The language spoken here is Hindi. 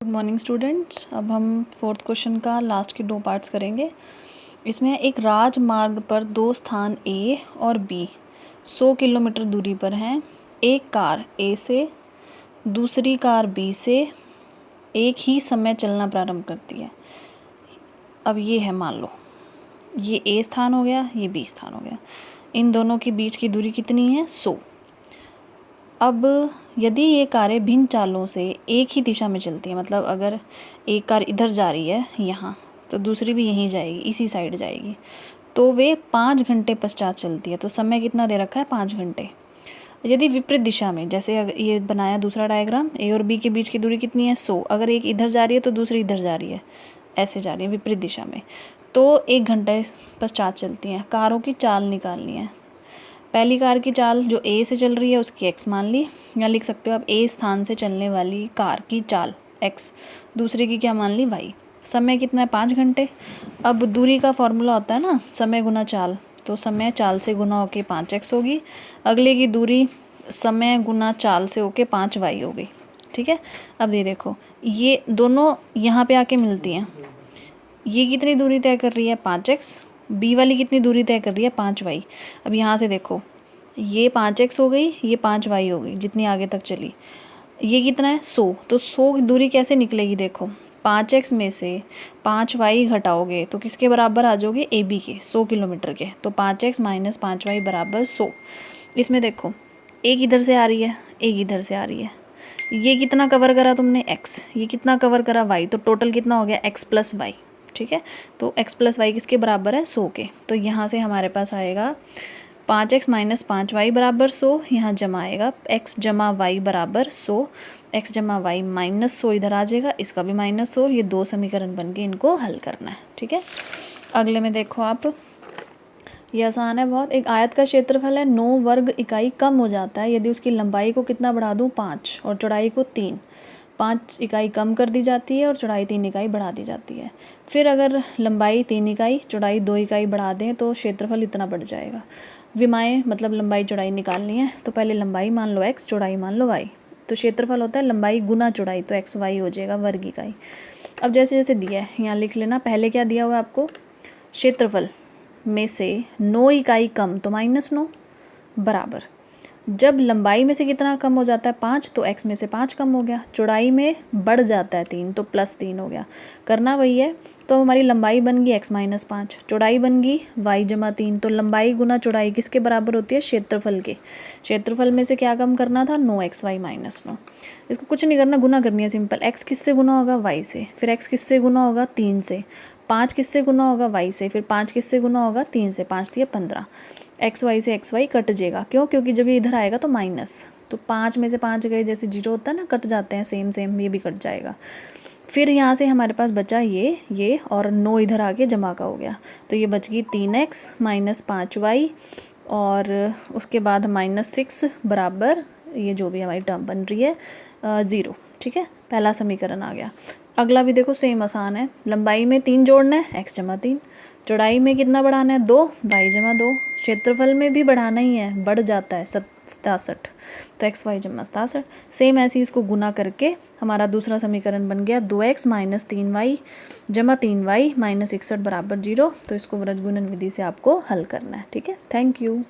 Morning students. अब हम फोर्थ क्वेश्चन का लास्ट के 2 पार्ट्स करेंगे। इसमें एक राजमार्ग पर 2 स्थान ए और बी 100 किलोमीटर दूरी पर हैं। एक कार ए से दूसरी कार बी से एक ही समय चलना प्रारंभ करती है। अब ये है, मान लो ये ए स्थान हो गया, ये बी स्थान हो गया। इन दोनों के बीच की दूरी कितनी है? 100। अब यदि ये कारें भिन्न चालों से एक ही दिशा में चलती हैं, मतलब अगर एक कार इधर जा रही है यहाँ, तो दूसरी भी यहीं जाएगी, इसी साइड जाएगी, तो वे 5 घंटे पश्चात चलती है। तो समय कितना दे रखा है? 5 घंटे। यदि विपरीत दिशा में, जैसे ये बनाया दूसरा डायग्राम, ए और बी के बीच की दूरी कितनी है? 100। अगर एक इधर जा रही है तो दूसरी इधर जा रही है, ऐसे जा रही है विपरीत दिशा में, तो 1 घंटे पश्चात चलती हैं। कारों की चाल निकालनी है। पहली कार की चाल जो ए से चल रही है उसकी एक्स मान ली, या लिख सकते हो आप ए स्थान से चलने वाली कार की चाल एक्स, दूसरे की क्या मान ली? वाई। समय कितना है? 5 घंटे। अब दूरी का फॉर्मूला होता है ना, समय गुना चाल, तो समय चाल से गुना होके 5x होगी। अगले की दूरी समय गुना चाल से होके 5y हो गई। ठीक है। अब ये देखो, ये दोनों यहाँ पे आके मिलती हैं। ये कितनी दूरी तय कर रही है? 5x। बी वाली कितनी दूरी तय कर रही है? 5y। अब यहाँ से देखो, ये 5x हो गई, ये 5y हो गई, जितनी आगे तक चली। ये कितना है? 100। तो 100 की दूरी कैसे निकलेगी? देखो, 5x में से 5y घटाओगे तो किसके बराबर आ जाओगे? ए बी के, 100 किलोमीटर के। तो 5x माइनस 5y बराबर 100। इसमें देखो, एक इधर से आ रही है, एक इधर से आ रही है। ये कितना कवर करा तुमने? x। ये कितना कवर करा? y। तो टोटल कितना हो गया? x plus y. ठीक है। तो x प्लस वाई किसके बराबर है? 100 के। तो यहाँ से हमारे पास आएगा 5x माइनस 5y बराबर 100। यहाँ जमा आएगा x जमा वाई बराबर 100। x जमा वाई माइनस 100 इधर आ जाएगा, इसका भी माइनस 100। ये 2 समीकरण बन के इनको हल करना है। ठीक है। अगले में देखो आप, ये आसान है बहुत। एक आयत का क्षेत्रफल है 9 वर्ग इकाई कम हो जाता है यदि उसकी लंबाई को कितना बढ़ा दूँ? 5 और चौड़ाई को 3। 5 इकाई कम कर दी जाती है और चौड़ाई 3 इकाई बढ़ा दी जाती है। फिर अगर लंबाई 3 इकाई चौड़ाई 2 इकाई बढ़ा दें तो क्षेत्रफल इतना बढ़ जाएगा। विमाएँ मतलब लंबाई चौड़ाई निकालनी है, तो पहले लंबाई मान लो x, चौड़ाई मान लो y। तो क्षेत्रफल होता है लंबाई गुना चौड़ाई, तो x y हो जाएगा वर्ग इकाई। अब जैसे जैसे दिया है यहाँ लिख लेना। पहले क्या दिया हुआ है आपको? क्षेत्रफल में से 9 इकाई कम, तो -9 बराबर। जब लंबाई में से कितना कम हो जाता है? 5, तो x में से 5 कम हो गया। चौड़ाई में बढ़ जाता है 3, तो +3 हो गया। करना वही है। तो हमारी लंबाई बन गई x माइनस 5, चौड़ाई बन गई y जमा 3। तो लंबाई गुना चौड़ाई किसके बराबर होती है? क्षेत्रफल के। क्षेत्रफल में से क्या कम करना था? 9xy minus 9। इसको कुछ नहीं करना, गुना करनी है सिंपल। x किससे गुना होगा? y से। फिर x किससे गुना होगा? 3 से। 5 किससे गुना होगा? y से। फिर 5 किससे गुना होगा? 3 से। 5 दिया 15। एक्स वाई से एक्स वाई कट जाएगा। क्यों? क्योंकि जब ये इधर आएगा तो माइनस, तो 5 में से 5 गए, जैसे 0 होता है ना, कट जाते हैं, सेम सेम ये भी कट जाएगा। फिर यहाँ से हमारे पास बचा ये और 9 इधर आके जमा का हो गया, तो ये बच गई 3x माइनस 5y और उसके बाद -6 बराबर ये जो भी हमारी टर्म बन रही है 0। ठीक है। पहला समीकरण आ गया। अगला भी देखो, सेम आसान है। लंबाई में 3 जोड़ना है, x जमा 3। चौड़ाई में कितना बढ़ाना है? 2, y जमा 2। क्षेत्रफल में भी बढ़ाना ही है, बढ़ जाता है 67, तो x y जमा 67। सेम ऐसे ही इसको गुना करके हमारा दूसरा समीकरण बन गया 2x माइनस 3y जमा 3y माइनस 61 बराबर 0। तो इसको व्रज गुणन विधि से आपको हल करना है। ठीक है। Thank you.